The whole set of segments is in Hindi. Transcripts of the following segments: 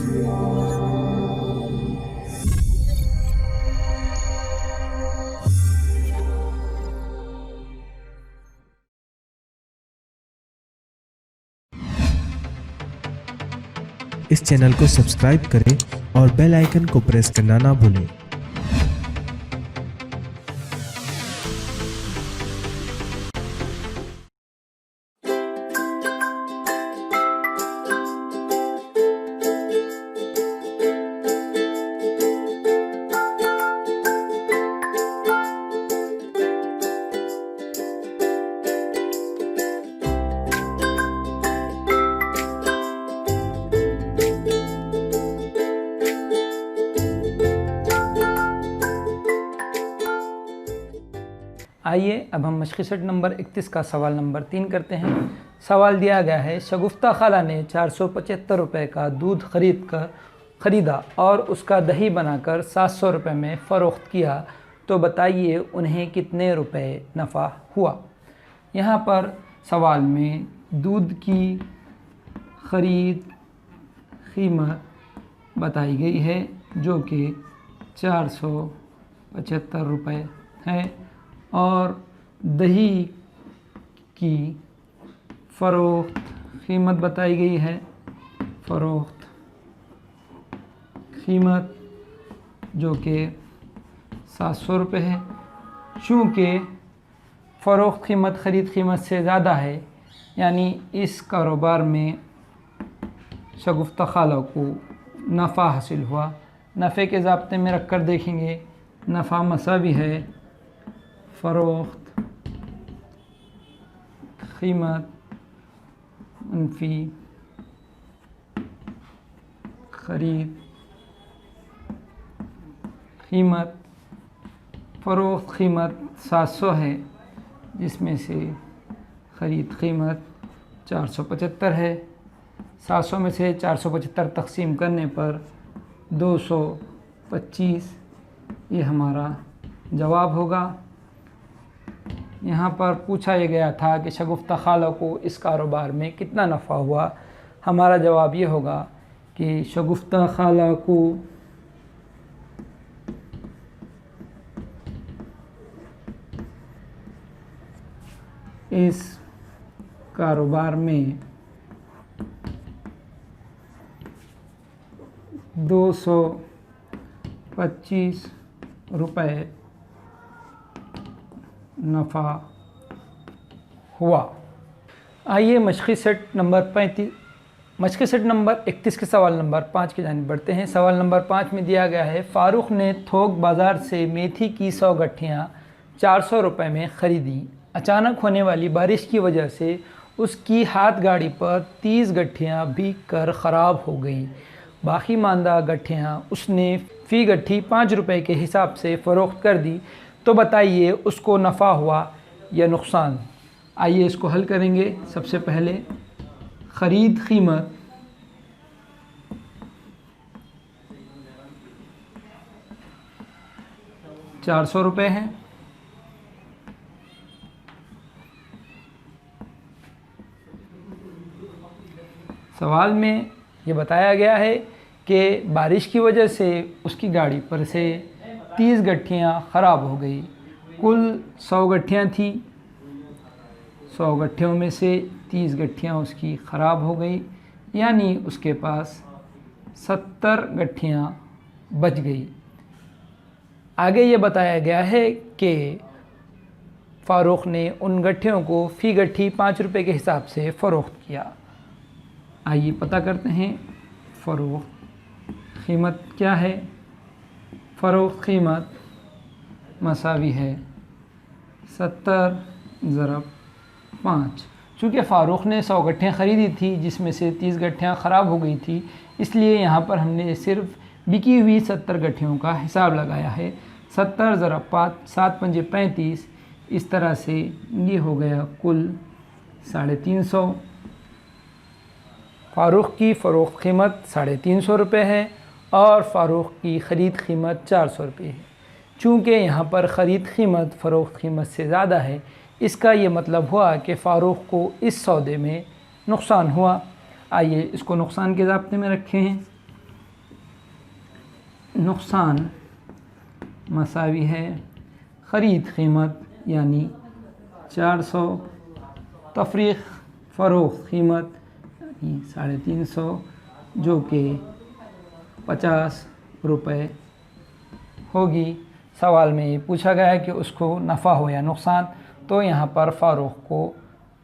इस चैनल को सब्सक्राइब करें और बेल आइकन को प्रेस करना ना भूलें। आइए अब हम मशक़ी सेट नंबर 31 का सवाल नंबर 3 करते हैं। सवाल दिया गया है, शगुफ्ता खाला ने 475 रुपये का दूध ख़रीदा और उसका दही बनाकर 700 रुपये में फ़रोख्त किया, तो बताइए उन्हें कितने रुपए नफ़ा हुआ। यहाँ पर सवाल में दूध की ख़रीद कीमत बताई गई है जो कि 475 रुपये है और दही की फ़रोख्त कीमत बताई गई है। फ़रोख्त कीमत जो कि 700 रुपये है। चूँकि फ़रोख्त कीमत ख़रीद कीमत से ज़्यादा है, यानी इस कारोबार में शगुफ्ता खाला को नफ़ा हासिल हुआ। नफ़े के ज़ाब्ते में रख कर देखेंगे, नफ़ा मसावी है फ़रोख्त कीमत मुनफ़ी ख़रीद कीमत। फ़रोख्त कीमत 700 है, जिसमें से ख़रीद कीमत 475 है। 700 में से 475 तक़सीम करने पर 225 ये हमारा जवाब होगा। यहाँ पर पूछा यह गया था कि शगुफ्ता खाला को इस कारोबार में कितना नफ़ा हुआ। हमारा जवाब ये होगा कि शगुफ्ता खाला को इस कारोबार में 225 रुपये नफ़ा हुआ। आइए मशक़ी सेट नंबर 31 के सवाल नंबर 5 की जानिब बढ़ते हैं। सवाल नंबर 5 में दिया गया है, फ़ारूक ने थोक बाज़ार से मेथी की 100 गट्ठियाँ 400 रुपये में ख़रीदी। अचानक होने वाली बारिश की वजह से उसकी हाथ गाड़ी पर 30 गट्ठियाँ भीग कर ख़राब हो गई। बाकी मांदा गट्ठियाँ उसने फ़ी गट्ठी 5 रुपये के हिसाब से फ़रोख्त कर दी, तो बताइए उसको नफ़ा हुआ या नुकसान। आइए इसको हल करेंगे। सबसे पहले ख़रीद कीमत ₹400 है। सवाल में ये बताया गया है कि बारिश की वजह से उसकी गाड़ी पर से 30 गट्ठियाँ ख़राब हो गई। कुल 100 गट्ठियाँ थी, 100 गट्ठियों में से 30 गट्ठियाँ उसकी ख़राब हो गई, यानी उसके पास 70 गट्ठियाँ बच गई। आगे ये बताया गया है कि फ़ारूक ने उन गट्ठियों को फ़ी गट्ठी 5 रुपये के हिसाब से फ़रोख्त किया। आइए पता करते हैं फ़रोख्त कीमत क्या है। फ़रोख्त कीमत मसावी है 70 × 5। चूँकि फ़ारूक ने 100 गट्ठियाँ ख़रीदी थी, जिसमें से 30 गट्ठियाँ ख़राब हो गई थी, इसलिए यहाँ पर हमने सिर्फ बिकी हुई 70 गट्ठियों का हिसाब लगाया है। 70 × 5 7 × 35, इस तरह से ये हो गया कुल 350। फ़ारूक की फ़रोख्त कीमत 350 रुपये है और फ़ारूक की ख़रीद कीमत 400 रुपये है। चूँकि यहाँ पर ख़रीद कीमत फ़रोख्त कीमत से ज़्यादा है, इसका ये मतलब हुआ कि फ़ारूक को इस सौदे में नुकसान हुआ। आइए इसको नुकसान के ज़ाब्ते में रखें हैं। नुकसान मसावी है ख़रीद कीमत यानी 400, तफरीक फ़रोख्त कीमत यानी 350 जो कि 50 रुपये होगी। सवाल में ये पूछा गया है कि उसको नफ़ा हो या नुकसान, तो यहाँ पर फ़ारूक को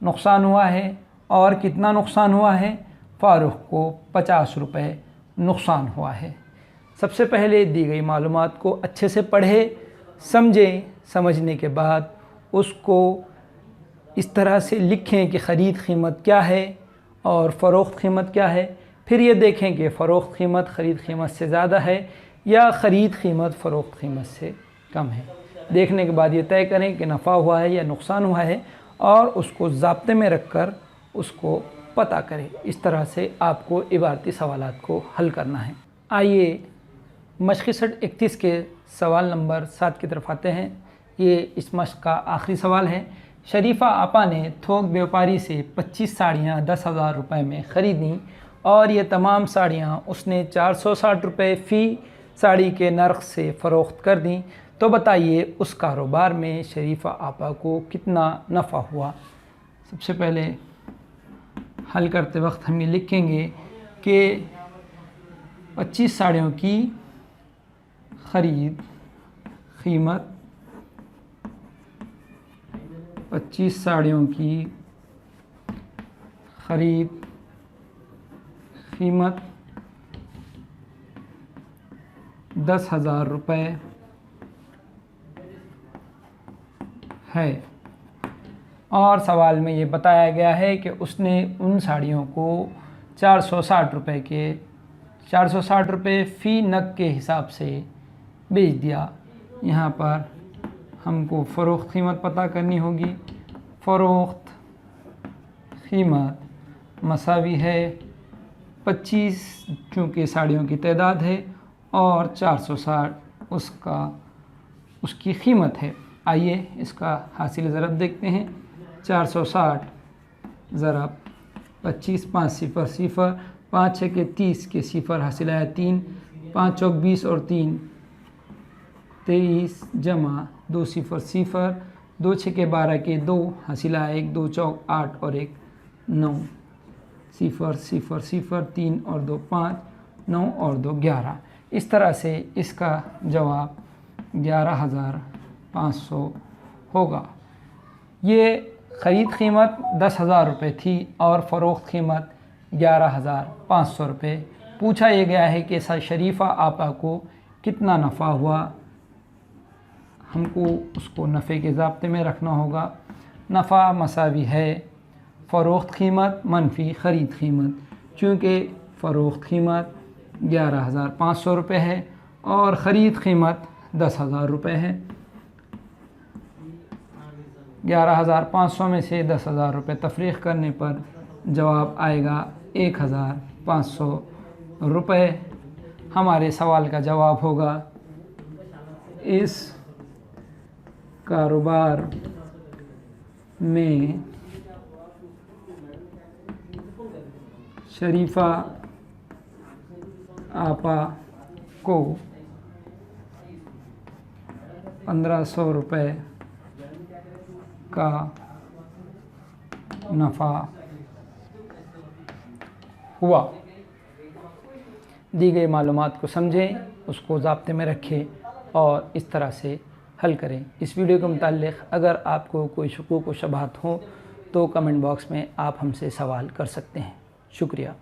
नुकसान हुआ है। और कितना नुकसान हुआ है? फ़ारूक को 50 रुपये नुकसान हुआ है। सबसे पहले दी गई मालूमात को अच्छे से पढ़े, समझें, समझने के बाद उसको इस तरह से लिखें कि ख़रीद कीमत क्या है और फ़रोख्त कीमत क्या है। फिर ये देखें कि फ़रोख्त कीमत ख़रीद कीमत से ज़्यादा है या ख़रीद कीमत फ़रोख्त कीमत से कम है। देखने के बाद ये तय करें कि नफ़ा हुआ है या नुकसान हुआ है और उसको ज़ाब्ते में रख कर उसको पता करें। इस तरह से आपको इबारती सवालात को हल करना है। आइए मश्क़ 31 के सवाल नंबर 7 की तरफ आते हैं। ये इस मश्क़ का आखिरी सवाल है। शरीफ़ा आपा ने थोक व्यापारी से 25 साड़ियाँ 10,000 रुपये में ख़रीदी और ये तमाम साड़ियाँ उसने 460 रुपये फ़ी साड़ी के नर्ख से फ़रोख्त कर दी। तो बताइए उस कारोबार में शरीफ़ा आपा को कितना नफ़ा हुआ। सबसे पहले हल करते वक्त हम ये लिखेंगे कि 25 साड़ियों की ख़रीद कीमत 25 साड़ियों की ख़रीद कीमत 10,000 रुपये है और सवाल में ये बताया गया है कि उसने उन साड़ियों को 460 रुपये फ़ी नग के हिसाब से बेच दिया। यहाँ पर हमको फ़रोख्त कीमत पता करनी होगी। फ़रोख्त कीमत मसावी है 25 चूँकि साड़ियों की तादाद है और 460 उसकी कीमत है। आइए इसका हासिल ज़रब देखते हैं। 460 ज़रब 25, 5 सिफ़र सिफ़र, 5 6 के 30 के सिफ़र हासिल आया 3, 5 चौक 20 और 3 23 जमा 2 सिफ़र सिफ़र, 2 6 के 12 के 2 हासिल आया 1, 2 चौक 8 और 1 9 सिफ़र सिफ़र सिफ़र, 3 और 2 5, 9 और 2 11। इस तरह से इसका जवाब 11,500 होगा। ये ख़रीद कीमत 10,000 रुपये थी और फ़रोख्त कीमत 11,500 रुपये। पूछा ये गया है कि शरीफ़ा आपा को कितना नफ़ा हुआ। हमको उसको नफ़े के ज़ाब्ते में रखना होगा। नफ़ा मसावी है फ़रोख्त कीमत मनफ़ी ख़रीद कीमत, चूँकि फ़रोख्त कीमत 11,500 रुपये है और ख़रीद कीमत 10,000 रुपये है। 11,500 में से 10,000 रुपये तफरीक़ करने पर जवाब आएगा 1,500 रुपये। हमारे सवाल का जवाब होगा इस कारोबार में शरीफ़ा आपा को 1,500 रुपये का नफ़ा हुआ। दी गई मालूमात को समझें, उसको ज़ाब्ते में रखें और इस तरह से हल करें। इस वीडियो के मुताल्लिक़ अगर आपको कोई शुकूक व शुबहात हो तो कमेंट बॉक्स में आप हमसे सवाल कर सकते हैं। शुक्रिया।